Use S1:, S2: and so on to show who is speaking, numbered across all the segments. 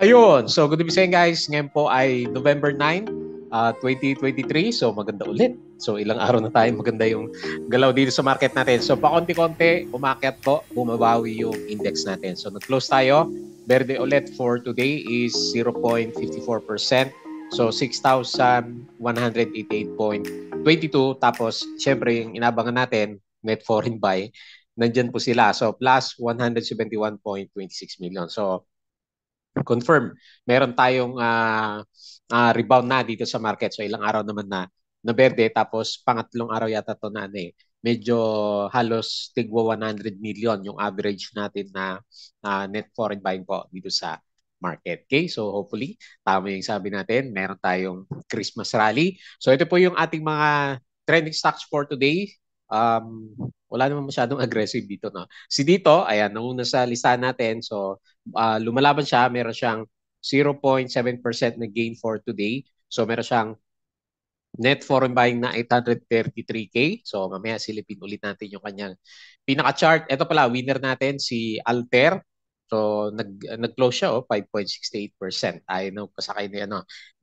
S1: Ayun, so good evening guys. Ngayon po ay November 9, 2023. So maganda ulit. So ilang araw na tayo maganda yung galaw dito sa market natin. So pakonti-konti, umakyat po, bumabawi yung index natin. So nag-close tayo. Verde ulit for today is 0.54%. So 6,188.22. Tapos syempre yung inabangan natin, net foreign buy, nandyan po sila. So plus 171.26 million. So confirm, meron tayong rebound na dito sa market. So ilang araw naman na berde, tapos pangatlong araw yata to na medyo halos tigwa 100 million yung average natin na net foreign buying po dito sa market. Okay, so hopefully tama yung sabi natin, meron tayong Christmas rally. So ito po yung ating mga trending stocks for today. Wala naman masyadong aggressive dito, no? Si dito, ayan, nauna sa listahan natin. So lumalaban siya, meron siyang 0.7% na gain for today. So meron siyang net foreign buying na 833K. So mamaya silipin ulit natin yung kanyang pinaka-chart. Ito pala, winner natin si Alter. So nag-close siya 5.68%. Ayaw na kasakay ni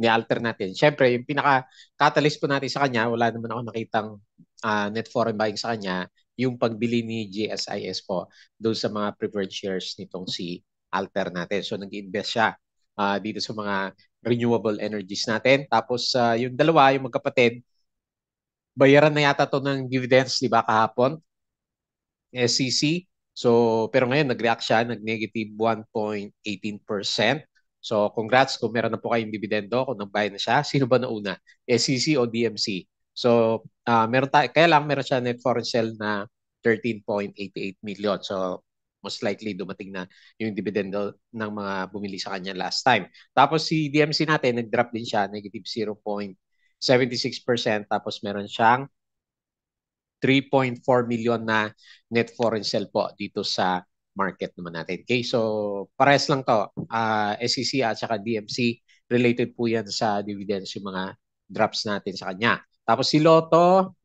S1: Alter natin. Syempre, yung pinaka-catalyst po natin sa kanya, wala naman ako nakitang net foreign buying sa kanya, yung pagbili ni GSIS po doon sa mga preferred shares nitong si Alter natin. So nag-invest siya dito sa mga renewable energies natin. Tapos yung dalawa, yung magkapatid, bayaran na yata to ng dividends, di ba, kahapon, SCC. So, pero ngayon nag-react siya, nag-negative 1.18%. So, congrats kung meron na po kayong dividendo, kung nag-buy na siya. Sino ba nauna? SCC o DMC? So, meron tayo, kaya lang meron siya net foreign sale na 13.88 million. So, most likely dumating na yung dividendo ng mga bumili sa kanya last time. Tapos si DMC natin, nag-drop din siya, negative 0.76%. Tapos meron siyang 3.4 million na net foreign sale po dito sa market naman natin. Okay, so pares lang to. SEC at saka DMC, related po yan sa dividends, yung mga drops natin sa kanya. Tapos si Lotto,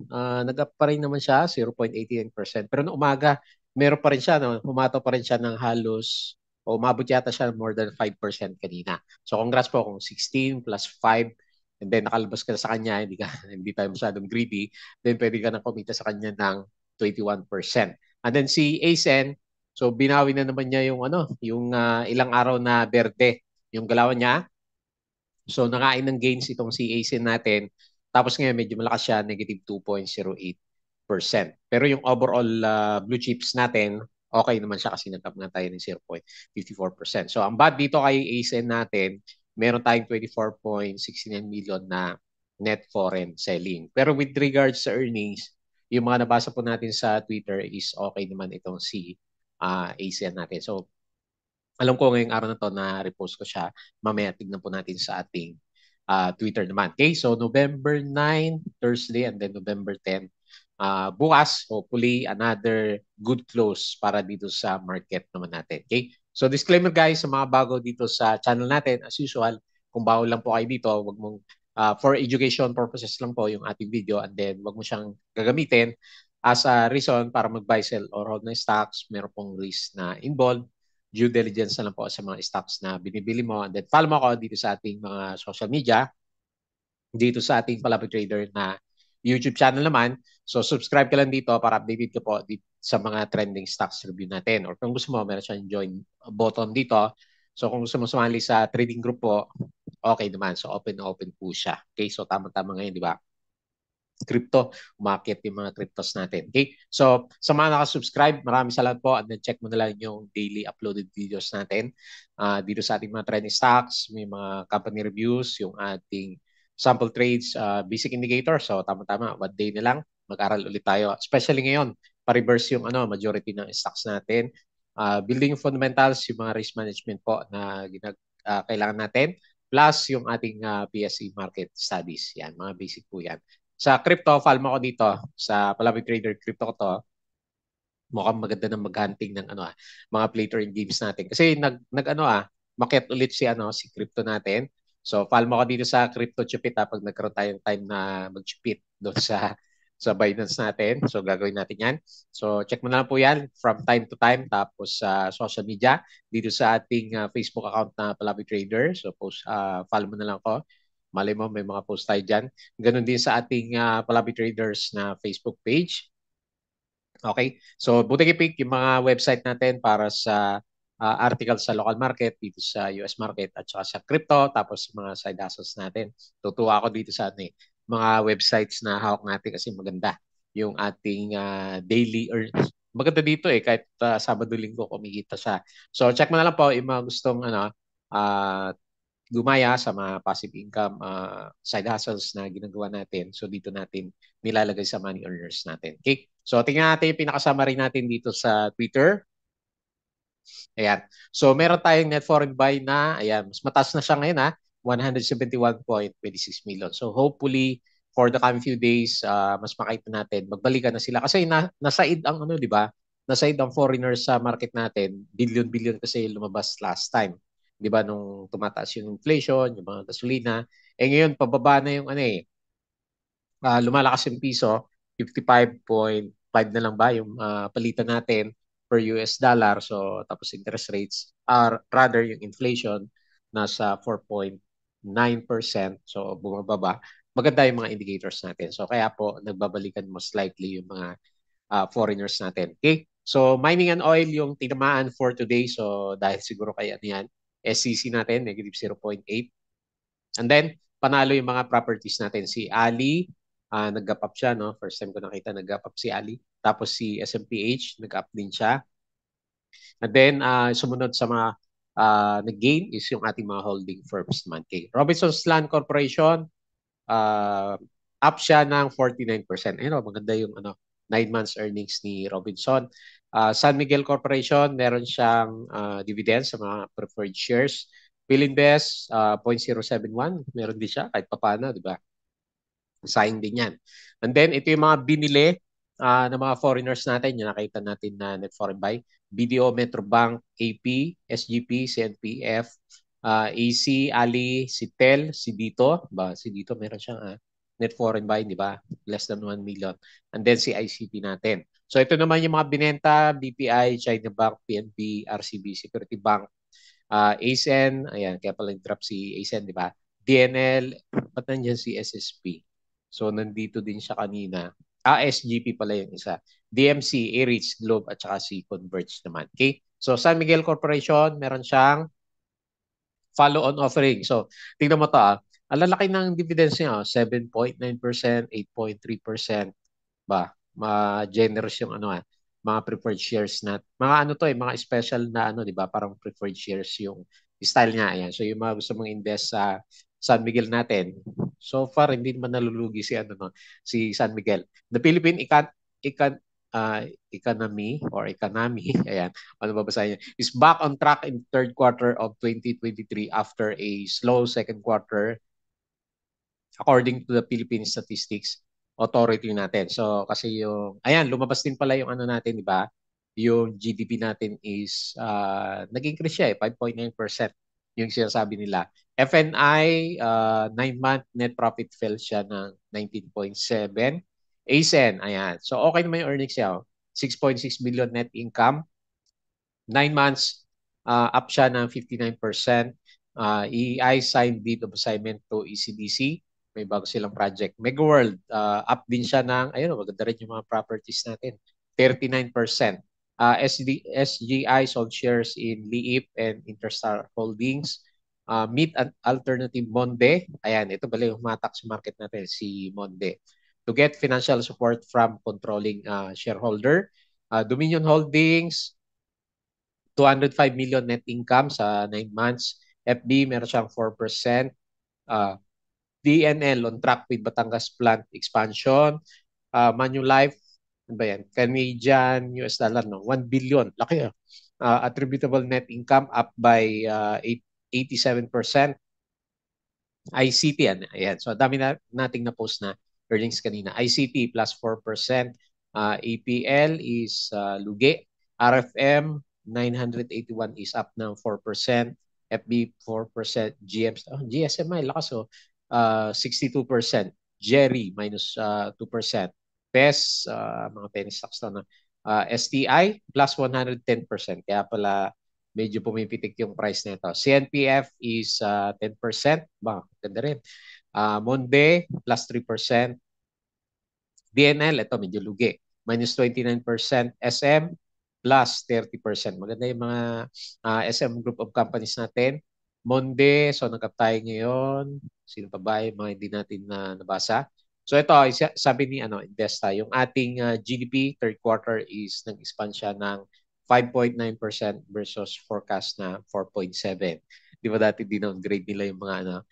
S1: nag-up pa rin naman siya, 0.89%. Pero noong umaga, meron pa rin siya, no? Humato pa rin siya ng halos, o umabot yata siya more than 5% kanina. So congrats po kung 16 plus 5, and then nakalabas ka sa kanya, hindi tayo masyadong greedy, then pwede ka na kumita sa kanya ng 21%. And then si ASEN, so binawi na naman niya yung ilang araw na berde, yung galawan niya. So nakain ng gains itong si ASEN natin. Tapos ngayon medyo malakas siya, negative 2.08%. Pero yung overall blue chips natin, okay naman siya kasi nag-up nga tayo ng 0.54%. So ang bad dito kay ASEN natin, meron tayong 24.69 million na net foreign selling. Pero with regards sa earnings, yung mga nabasa po natin sa Twitter is okay naman itong si ASEAN natin. So alam ko ngayong araw na to na repost ko siya. Mamaya tignan po natin sa ating Twitter naman. Okay, so November 9, Thursday, and then November 10. Bukas, hopefully, another good close para dito sa market naman natin. Okay, so disclaimer guys, sa mga bago dito sa channel natin, as usual, kung bago lang po kayo dito, wag mong for education purposes lang po yung ating video, and then wag mo siyang gagamitin as a reason para mag-buy, sell, or hold na stocks. Meron pong risk na involved. Due diligence na lang po sa mga stocks na binibili mo. And then follow mo ako dito sa ating mga social media, dito sa ating Palabra Trader na YouTube channel naman. So subscribe ka lang dito para updated ka po dito sa mga trending stocks review natin. Or kung gusto mo, meron siyang join button dito. So kung gusto mo sumali sa trading group po, okay naman. So open na open po siya. Okay, so tama-tama ngayon, di ba? Crypto, umakit yung mga cryptos natin. Okay? So, sa mga nakasubscribe, maraming salamat po, at check mo na lang yung daily uploaded videos natin dito sa ating mga trending stocks, may mga company reviews, yung ating sample trades, basic indicator. So, tama-tama, one day na lang, mag-aral ulit tayo. Especially ngayon, pa-reverse yung majority ng stocks natin. Building fundamentals, yung mga risk management po na kailangan natin, plus yung ating PSE market studies. Yan, mga basic po yan. Sa crypto, follow mo ako dito. Sa Palabra Trader Crypto ko to. Mukhang maganda ng mag-hunting ng mga play to earn games natin. Kasi market ulit si crypto natin. So follow mo ako dito sa Crypto Chupit pag nagkaroon tayong time na mag-chupit doon sa Binance natin. So gagawin natin yan. So check mo na lang po yan from time to time. Tapos sa social media, dito sa ating Facebook account na Palabi Trader. So follow mo na lang ako. Malay mo, may mga post tayo dyan. Ganun din sa ating Palabi Traders na Facebook page. Okay? So buti i-pick yung mga website natin para sa article sa local market, dito sa US market, at saka sa crypto, tapos mga side hustles natin. Tutuwa ako dito sa mga websites na hawak natin kasi maganda yung ating daily earnings. Maganda dito kahit Sabado Linggo kumikita siya. So check mo na lang po yung mga gustong uh, gumaya sa mga passive income side hustles na ginagawa natin. So dito natin nilalagay sa money earners natin. Okay? So tingnan natin yung pinaka-summary natin dito sa Twitter. Ayan. So meron tayong net foreign buy na, ayan, mas mataas na siya ngayon 171.26 million. So hopefully for the coming few days, mas makita natin, magbalikan na sila. Kasi nasaid ang di ba? Nasaid ang foreigners sa market natin. Billion-billion kasi lumabas last time. Di ba? Nung tumataas yung inflation, yung mga gasolina. Ngayon, pababa na yung lumalakas yung piso, 55.5 na lang ba yung palitan natin per US dollar. So tapos interest rates are rather yung inflation nasa 4.9%. So bumababa. Maganda yung mga indicators natin. So kaya po nagbabalikan most likely yung mga foreigners natin. Okay? So mining and oil yung tinamaan for today. So dahil siguro kaya yan, SCC natin, negative 0.8. And then, panalo yung mga properties natin. Si Ali, nag-gap up siya, no? First time ko nakita, nag-gap up si Ali. Tapos si SMPH, nag-up din siya. And then, sumunod sa mga nag-gain is yung ating mga holding firms naman. Okay. Robinsons Land Corporation, up siya ng 49%. Ayun, maganda yung 9 months earnings ni Robinson. San Miguel Corporation, meron siyang dividends sa mga preferred shares. Philinvest, 0.071. Meron din siya kahit papaano, di ba? Sayang din yan. And then, ito yung mga binili ng mga foreigners natin. Yung nakita natin na net foreign buy. BDO, Metrobank, AP, SGP, CNPF, AC, Ali, si Tel, si Dito. Ba, si Dito meron siyang net foreign buy, di ba? Less than 1 million. And then si ICP natin. So ito naman yung mga binenta, BPI, China Bank, PNB, RCB, Security Bank, ASEN, ayan, kaya pala drop si ASEN, di ba? DNL, ba't nandiyan si SSP? So nandito din siya kanina. SGP pala yung isa. DMC, Aries, Globe, at saka si Converge naman. Okay? So San Miguel Corporation, meron siyang follow-on offering. So, tingnan mo to Ang lalaki ng dividends niya, 7.9%, 8.3%. Ba? Ma-generous yung mga preferred shares na. Mga mga special na di ba? Parang preferred shares yung style niya. Ayan. So, yung mga gusto mong invest sa San Miguel natin, so far, hindi naman nalulugi si San Miguel. The Philippine economy or economy, ayan, ano babasahin niya, is back on track in third quarter of 2023 after a slow second quarter according to the Philippine Statistics Authority natin. So kasi ayan, lumabas din pala yung natin, di ba? Yung GDP natin is nag-increase siya 5.9% yung sinasabi nila. FNI, 9-month net profit fell siya ng 19.7. ASEN, ayan. So okay naman yung earnings niya. 6.6 billion net income. 9 months, up siya ng 59%. EI signed deed of assignment to ECDC. May bago silang project. Megaworld, up din siya ng, ayun, maganda rin yung mga properties natin. 39%. SGI sold shares in Liip and Interstar Holdings. Meet an alternative Monde. Ayan, ito bala yung humatak sa market natin, si Monde. To get financial support from controlling shareholder. Dominion Holdings, 205 million net income sa 9 months. FB, meron siyang 4%. DNL on track with Batangas plant expansion. Manulife, ano ba yan? Canadian US dollar, no? 1 billion. Laki attributable net income up by 87%. ICT, ayan. So, dami nating na-post na earnings kanina. ICT plus 4%. APL is lugi. RFM, 981 is up ng 4%. FB, 4%. GSMI, lakas 62%. Jerry, minus 2%. PES, mga penny stocks to, no? STI, plus 110%. Kaya pala medyo pumipitik yung price nito. CNPF is 10%. Ba, ganda rin. Monde, plus 3%. DNL, ito medyo lugi. Minus 29%. SM, plus 30%. Maganda yung mga SM group of companies natin. Monde, so nag-up tayo ngayon. Sino pa ba yung mga hindi natin nabasa? So ito, sabi ni Investa, yung ating GDP third quarter is nag-expand siya ng 5.9% versus forecast na 4.7. Di ba dati din-downgrade nila yung mga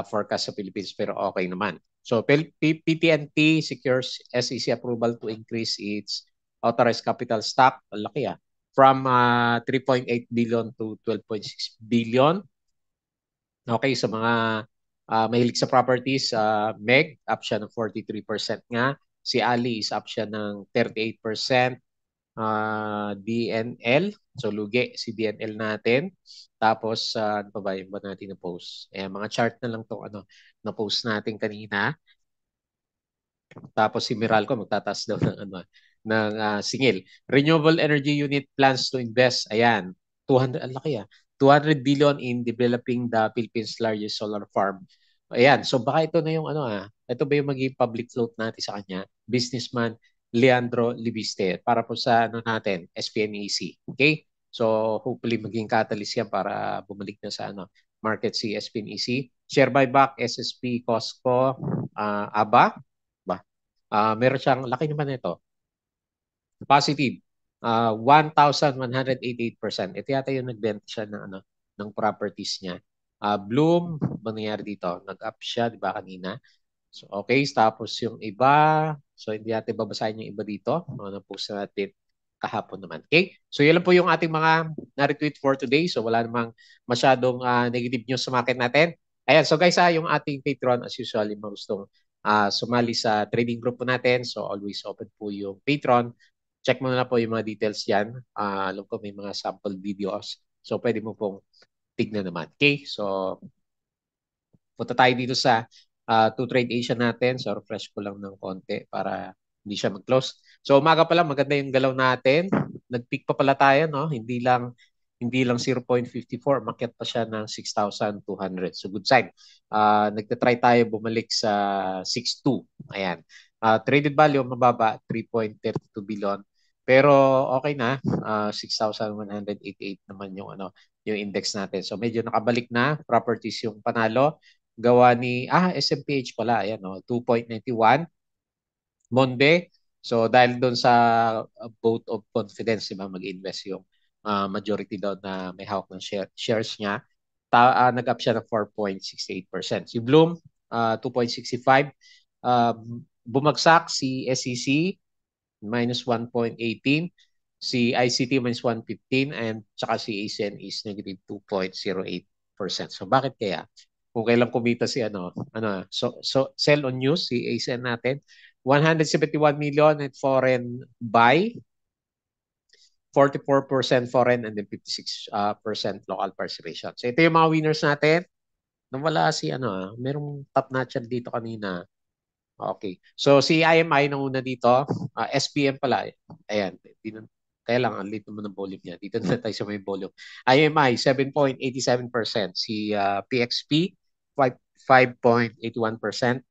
S1: forecast sa Philippines pero okay naman. So PTNT secures SEC approval to increase its authorized capital stock. Ang laki from 3.8 billion to 12.6 billion. Okay, sa mga mahilig sa properties, Meg, up siya ng 43% nga. Si Ali is up siya ng 38%. DNL, so lugi si DNL natin. Tapos, ano pa ba yung ba natin na-post? Mga chart na lang itong na-post natin kanina. Tapos si Meralco magtataas daw ng singil. Renewable Energy Unit plans to invest, ayan, 200, ang laki 200 billion in developing the Philippines' largest solar farm. Ayan, so baka ito na yung ito ba yung maging public float natin sa kanya? Businessman Leandro Libiste para po sa natin, SPNEC. Okay? So hopefully maging catalyst yan para bumalik na sa market si SPNEC. Share buyback, SSP, Costco, ABA, meron siyang, laki naman ito, positive, 1,188%. Ito yata yung nagbenta siya ng properties niya. Bloom, bang nangyari dito? Nag-up siya, di ba kanina? So, okay, tapos yung iba, so hindi natin babasahin yung iba dito. Mga na-post natin kahapon naman. Okay? So, yun lang po yung ating mga na-retweet for today. So, wala namang masyadong negative news sa market natin. Ayan, so guys, yung ating Patreon, as usual, yung mga gustong sumali sa trading group po natin. So, always open po yung Patreon. Check mo na po yung mga details dyan. Alam ko may mga sample videos. So, pwede mo pong tignan naman. Okay? So, punta tayo dito sa to trade Asia natin. So, refresh ko lang ng konti para hindi siya mag-close. So, umaga pa lang, maganda yung galaw natin. Nag-peak pa pala tayo, no? Hindi lang 0.54, makyat pa siya ng 6,200. So, good sign. Nagtatry tayo bumalik sa 6.2. Ayan. Traded value, mababa, 3.32 billion. Pero okay na, 6,188 naman yung index natin. So medyo nakabalik na, properties yung panalo. Gawa ni SMPH pala, ayan 2.91. Monde, so dahil doon sa vote of confidence, diba, mag-invest yung majority daw na may hawak ng shares niya, nag-up siya ng 4.68%. Si Bloom, 2.65. Bumagsak si SEC, minus 1.18. Si ICT minus 1.15 and saka si ASEAN is negative 2.08%. So bakit kaya? Kung kailan kumita si so sell on news si ASEAN natin, 171 million at foreign buy, 44% foreign and then 56% local participation. So ito yung mga winners natin. Nawala si merong top notcher dito kanina. Okay. So si IMI na una dito, SPM pala. Ayan, kaya lang ang late naman ng volume niya. Dito na tayo sa may volume. IMI 7.87%, si PXP 5.81%,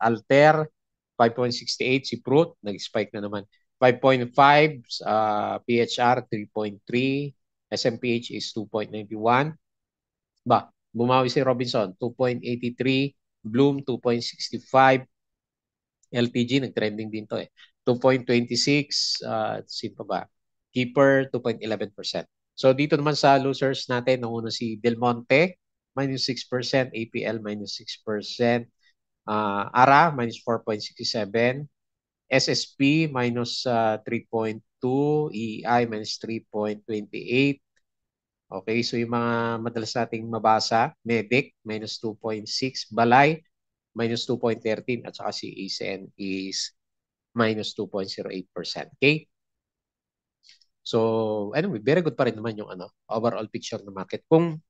S1: Alter 5.68%, si Prut nag-spike na naman 5.5%, PHR 3.3%, SMPH is 2.91%. Bumawi si Robinson 2.83%, Bloom 2.65%, LTG, nag-trending din to 2.26, sino pa ba? Keeper, 2.11%. So dito naman sa losers natin, nauna si Del Monte, minus 6%, APL, minus 6%, ARA, minus 4.67%, SSP, minus 3.2%, EI, minus 3.28%. Okay, so yung mga madalas nating mabasa, Medic, minus 2.6%, Balay, minus 2.13 at saka si ASEAN is minus 2.08%. Okay? So, anyway, very good pa rin naman yung overall picture ng market. Kung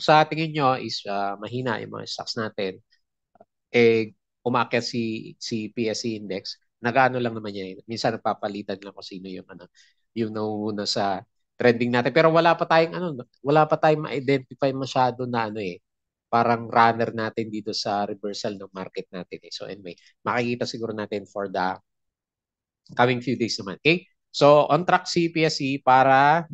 S1: sa tingin nyo is mahina yung mga stocks natin, umakyat si PSE index, nag-ano lang naman yan. Minsan napapalitan lang kung sino yung ano, yung nauuna sa trending natin. Pero wala pa tayong ma-identify masyado na ano eh, parang runner natin dito sa reversal ng market natin eh. So anyway, makikita siguro natin for the coming few days naman. Okay? So on track si PSE para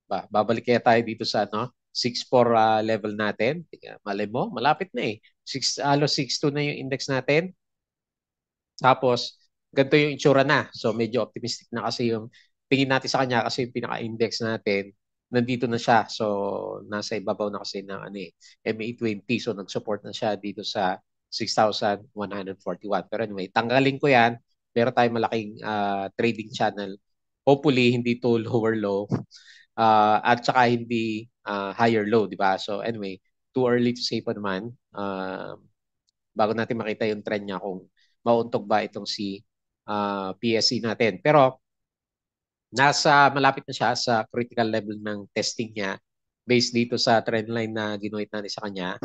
S1: babalik kaya tayo dito sa ano 6.4 level natin. Malay mo, malapit na eh. 6.2 na yung index natin. Tapos, ganito yung itsura na. So, medyo optimistic na kasi yung tingin natin sa kanya kasi yung pinaka-index natin, nandito na siya. So, nasa ibabaw na kasi ng ano, MA20. So, nag-support na siya dito sa 6,141. Pero anyway, tanggalin ko yan. Meron tayong malaking trading channel. Hopefully, hindi to lower low. At saka hindi higher low, di ba? So, anyway, too early to say pa naman. Bago natin makita yung trend niya kung mauuntog ba itong si PSC natin. Pero malapit na siya sa critical level ng testing niya based dito sa trend line na ginuhit natin sa kanya.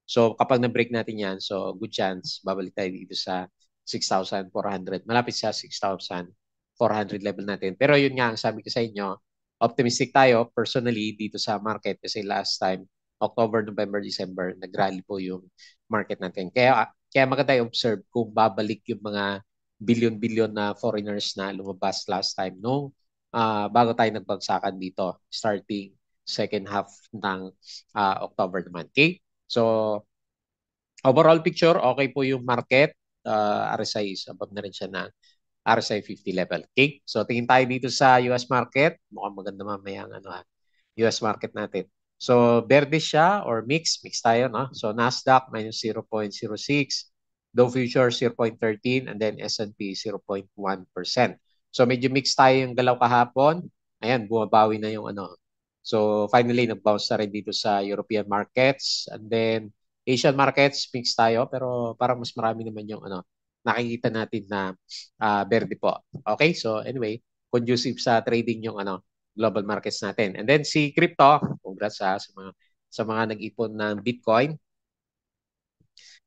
S1: So kapag na-break natin yan, so good chance, babalik tayo dito sa 6,400. Malapit sa 6,400 level natin. Pero yun nga, ang sabi ko sa inyo, optimistic tayo personally dito sa market kasi last time, October, November, December, nag-rally po yung market natin. Kaya maganda i-observe kung babalik yung mga billion-billion na foreigners na lumabas last time nung bago tayo nagbagsakan dito starting second half ng October naman. Okay? So, overall picture, okay po yung market. RSI is above na rin siya na RSI 50 level. Okay? So, tingin tayo dito sa US market. Mukhang maganda mamaya ang US market natin. So, verde siya or mix. Mix tayo, no? So, Nasdaq minus 0.06, Dow Futures 0.13, and then S&P 0.1%. So, medyo mix tayo yung galaw kahapon. Ayan, bumabawi na yung ano. So, finally, nag-bounce na rin dito sa European markets. And then, Asian markets, mix tayo. Pero parang mas marami naman yung ano, nakikita natin na verde po. Okay, so anyway, conducive sa trading yung ano, global markets natin. And then si crypto, congrats sa mga nag-ipon ng Bitcoin.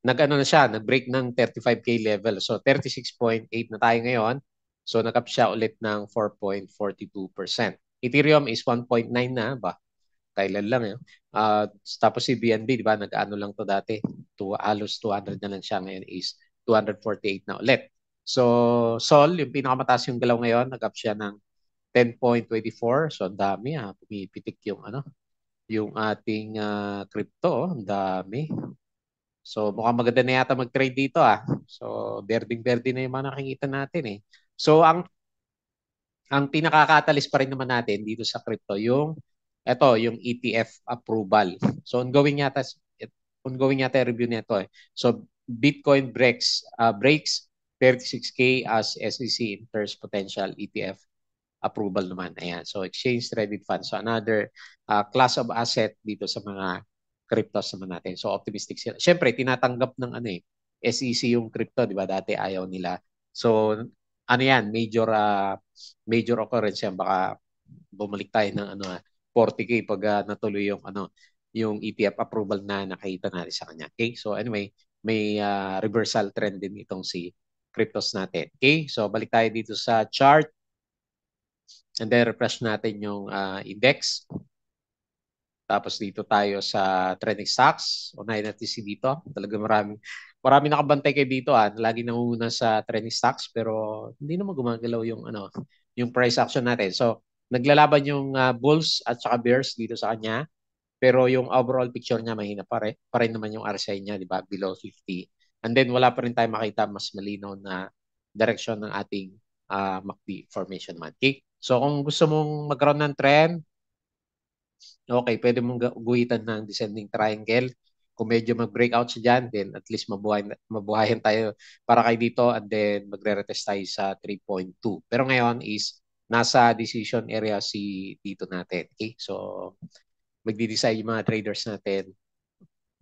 S1: Nag-ano na siya, nag-break ng 35K level. So 36.8 na tayo ngayon. So nag-up siya ulit ng 4.42%. Ethereum is 1.9 na ba? Kailan lang eh. Tapos si BNB, di ba, nag-ano lang to dati. Halos 200 na lang siya. Ngayon is 248 na ulit. So Sol, yung pinakamataas yung galaw ngayon, nag-up siya ng 10.24. So, ang dami pumipitik yung ano, yung ating crypto, ang dami. So, mukhang maganda na yata mag-trade dito So, berding-berde na yung mga nakikita natin eh. So, ang pinaka-catalyst pa rin naman natin dito sa crypto yung ETF approval. So, ongoing yata yung review nito eh. So, Bitcoin breaks 36K as SEC enters potential ETF approval naman. Ayan. So, exchange traded funds. So, another class of asset dito sa mga cryptos naman natin. So, optimistic sila. Siyempre, tinatanggap ng ano SEC yung crypto, di ba? Dati ayaw nila. So, ano yan, major occurrence yan. Baka bumalik tayo ng 40K pag natuloy yung ETF approval na nakita natin sa kanya. Okay? So, anyway, may reversal trend din itong si cryptos natin. Okay? So, balik tayo dito sa chart. And then refresh natin yung index. Tapos dito tayo sa trending stocks. Unahin natin si dito. Talaga marami nakabantay kayo dito lagi nangunguna sa trending stocks pero hindi naman gumagalaw yung price action natin. So naglalaban yung bulls at saka bears dito sa kanya. Pero yung overall picture niya mahina pa rin naman yung RSI niya, di ba? Below 50. And then wala pa rin tayo makita mas malinaw na direction ng ating MACD formation naman. Okay? So kung gusto mong magkaroon ng trend, okay, pwede mong guhitan ng descending triangle. Kung medyo mag-breakout siya dyan, then at least mabuhayan tayo para kay dito and then magre-retest tayo sa 3.2. Pero ngayon is nasa decision area si dito natin. Okay? So magdi-decide yung mga traders natin.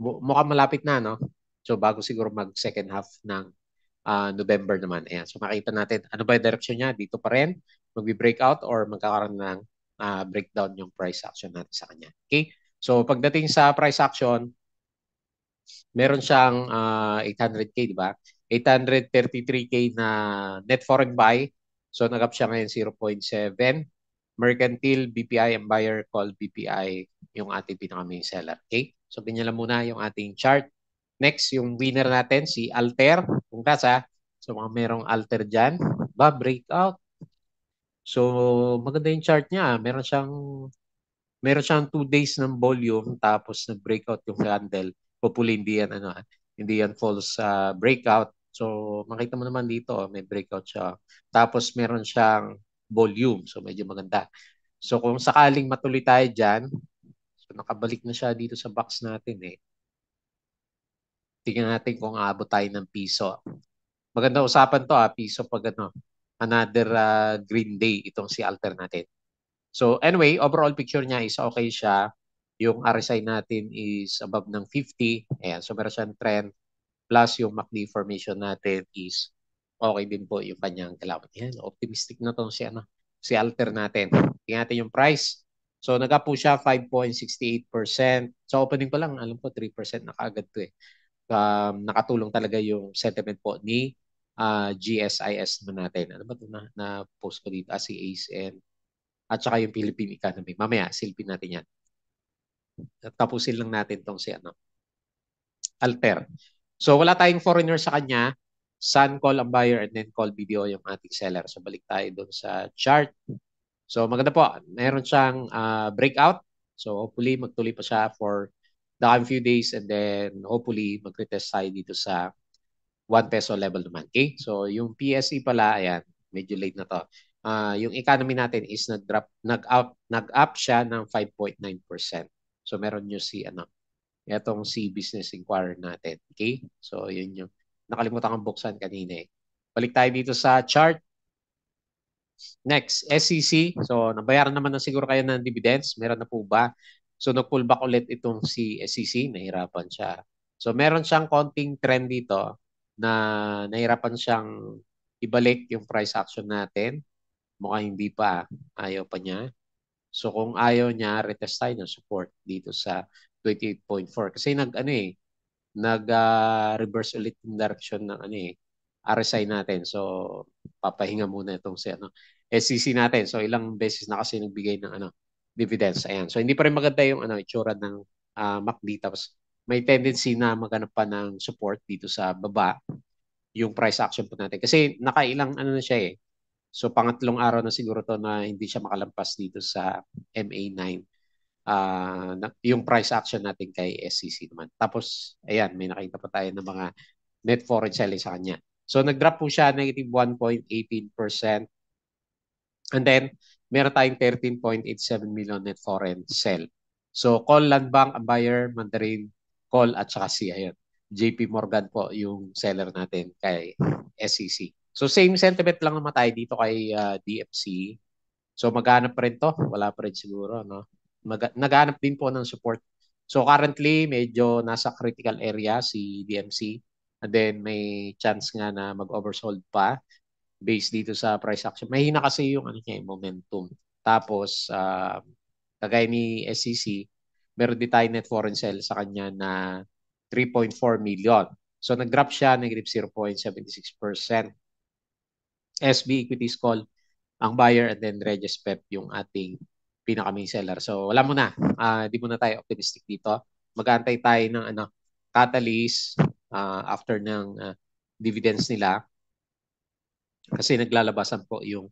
S1: Mukhang malapit na, no? So bago siguro mag-second half ng November naman. Ayan. So makita natin ano ba yung direction niya? Dito pa rin? Magbi-breakout or magkakaroon ng breakdown yung price action natin sa kanya. Okay? So pagdating sa price action, meron siyang 800K, di ba? 833K na net foreign buy. So nag-up siya ngayon 0.7. Mercantile, BPI, ang buyer call BPI yung ating pinaka-main seller. Okay? So ganyan lang muna yung ating chart. Next, yung winner natin, si Alter. Congrats ha. So mga merong Alter dyan. Breakout. So maganda yung chart niya. Meron siyang 2 days ng volume tapos nag-breakout yung candle. Hopefully hindi yan false breakout. So makita mo naman dito, may breakout siya. Tapos meron siyang volume. So medyo maganda. So kung sakaling matuloy tayo diyan, so nakabalik na siya dito sa box natin eh. Tingnan natin kung aabot tayo ng piso. Maganda usapan to piso pag another green day itong si Alter natin. So anyway, overall picture niya is okay siya. Yung RSI natin is above ng 50. Ayan, so meron siyang trend. Plus yung MACD formation natin is okay din po yung kanyang galaw. Ayan, optimistic na tong si Alter natin. Tingnan natin yung price. So nag-up po siya 5.68%. Sa opening pa lang, alam ko 3% na kaagad to eh. Nakatulong talaga yung sentiment po ni GSIS naman natin. Ano ba ito na-post ko dito? Si ACE at saka yung Philippine economy. Mamaya, silpin natin yan. Tapusin lang natin tong si Alter. So wala tayong foreigner sa kanya. Sun call ang buyer and then call video yung ating seller. So balik tayo doon sa chart. So maganda po. Meron siyang breakout. So hopefully magtuloy pa siya for the coming few days and then hopefully mag-retest tayo dito sa 1 peso level naman. Okay? So yung PSE pala, ayan, medyo late na to. Yung economy natin is nag-up siya ng 5.9%. So meron nyo itong si Business Inquirer natin. Okay? So yun yung nakalimutan kong buksan kanina eh. Balik tayo dito sa chart. Next, SEC. So nabayaran naman na siguro kayo ng dividends. Meron na po ba? So nag-pull back ulit itong si SEC. Nahirapan siya. So meron siyang konting trend dito na nahirapan siyang ibalik yung price action natin. Mukhang hindi pa. Ayaw pa niya. So kung ayaw niya, retest tayo ng support dito sa 28.4. Kasi nag-reverse ulit yung direction ng RSI natin. So papahinga muna itong SEC natin. So ilang beses na kasi nagbigay ng dividends. Ayan. So hindi pa rin maganda yung itsura ng MACD. Tapos may tendency na maghanap pa ng support dito sa baba yung price action po natin. Kasi nakailang na siya eh. So pangatlong araw na siguro to na hindi siya makalampas dito sa MA9. Yung price action natin kay SCC naman. Tapos, ayan, may nakita pa tayo ng mga net foreign selling sa kanya. So, nag-drop po siya, negative 1.18%. And then, meron tayong 13.87 million net foreign sell. So, call Land Bank, ang buyer, Mandarin, call at saka ayan, JP Morgan po yung seller natin kay SCC. So, same sentiment lang naman tayo dito kay DFC. So, maghanap pa rin to. Wala pa rin siguro, no? Naghanap din po ng support. So, currently, medyo nasa critical area si DMC. And then, may chance nga na mag-oversold pa based dito sa price action. Mahina kasi yung momentum. Tapos, kagaya ni SCC, meron din tayo net foreign sell sa kanya na 3.4 million. So, nag-drop siya, negative 0.76%. SB Equities Call ang buyer and then Regis Pep yung ating pinaka-main seller. So, wala muna. Di muna tayo optimistic dito. Mag-aantay tayo ng catalyst after ng dividends nila kasi naglalabasan po yung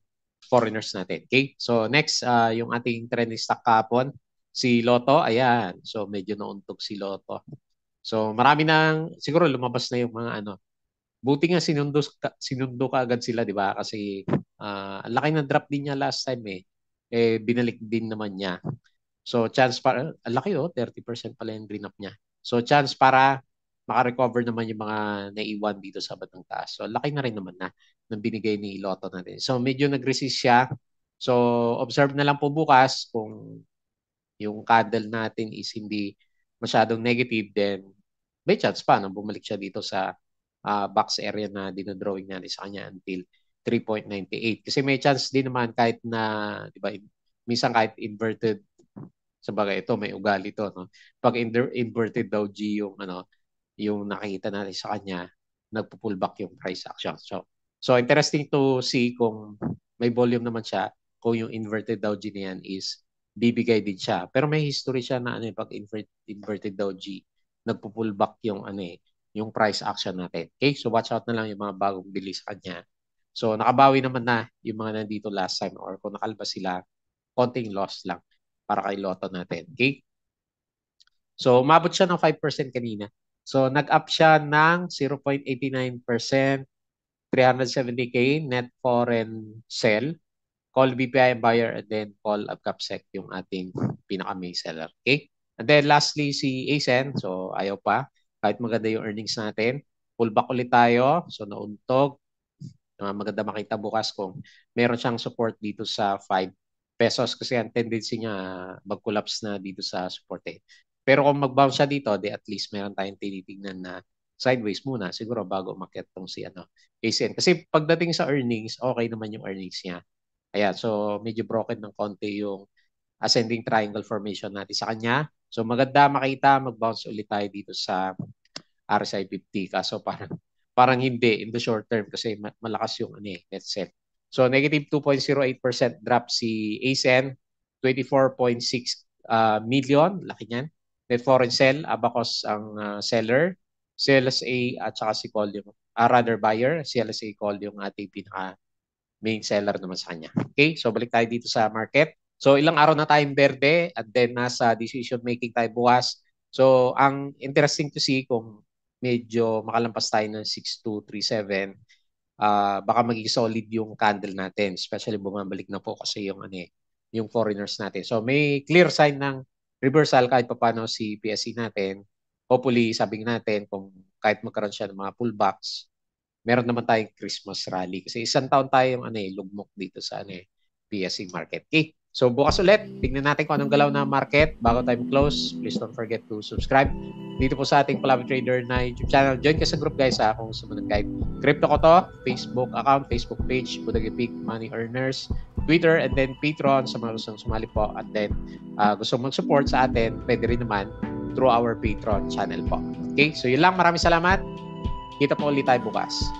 S1: foreigners natin. Okay? So, next, yung ating trending stock kahapon, si Lotto. Ayan. So, medyo nauntog si Lotto. So, marami nang, siguro lumabas na yung mga buti nga sinundo ka agad sila, di ba? Kasi ang laki ng drop din niya last time eh. Binalik din naman niya. So chance para, ang laki 30% pala yung drop niya. So chance para makarecover naman yung mga naiwan dito sa batang taas. So laki na rin naman na ng binigay ni Lotto natin. So medyo nag-resist siya. So observe na lang po bukas kung yung candle natin is hindi masyadong negative, then may chance pa na bumalik siya dito sa box area na dinodrawing natin sa kanya until 3.98. Kasi may chance din naman kahit na, di ba, minsan kahit inverted, sa bagay ito, may ugali to, no? Pag inverted daw G yung, yung nakita natin sa kanya, nagpo-pullback yung price action. So interesting to see kung may volume naman siya, kung yung inverted doji na yan is bibigay din siya. Pero may history siya na pag inverted doji, nagpo-pullback yung yung price action natin. Okay? So watch out na lang yung mga bagong bili sa kanya. So nakabawi naman na yung mga nandito last time, or kung nakalabas sila, konting loss lang para kay Lotto natin. Okay? So umabot siya ng 5% kanina. So nag-up siya ng 0.89%, 370K net foreign sell, call BPI buyer, and then call Capsec yung ating pinaka-main seller. Okay? And then lastly, si ASEN. So ayaw pa. Kahit maganda yung earnings natin. Pullback ulit tayo. So nauntog. Maganda makita bukas kung meron siyang support dito sa 5 pesos kasi ang tendency niya mag-collapse na dito sa support eh. Pero kung mag-bounce siya dito, at least meron tayong tinitingnan na sideways muna siguro bago umakyat tong si ASEN. Kasi pagdating sa earnings, okay naman yung earnings niya. Ayan, so medyo broken ng konti yung ascending triangle formation natin sa kanya. So maganda makita, mag-bounce ulit tayo dito sa RSI 50. Kaso parang hindi in the short term kasi malakas yung net sell. So negative 2.08% drop si ASEN, 24.6 million, laki niyan. Net foreign sell, Abacus ang seller, CLSA at saka si Call yung rather buyer, CLSA Call yung ating pinaka main seller naman sa kanya. Okay, so balik tayo dito sa market. So ilang araw na tayong berde at then nasa decision making tayo bukas. So ang interesting to see kung medyo makalampas tayo ng 6237, baka maging solid yung candle natin, especially bumabalik na po kasi yung yung foreigners natin. So may clear sign ng reversal kahit paano si PSE natin. Hopefully, sabi natin kung kahit magkaroon siya ng mga pullbacks, meron naman tayong Christmas rally kasi isang taon tayong lugmok dito sa PSE market. Okay. So bukas ulit, tignan natin kung anong galaw na market. Bago tayo close, please don't forget to subscribe dito po sa ating Palavi Trader na YouTube channel. Join ka sa group guys kung gusto mo ng guide. Crypto ko to, Facebook account, Facebook page, Budagipik Money Earners, Twitter, and then Patreon sa mga gustong sumali po. And then gusto mong support sa atin, pwede rin naman through our Patreon channel po. Okay, so yun lang. Maraming salamat. Kita po ulit tayo bukas.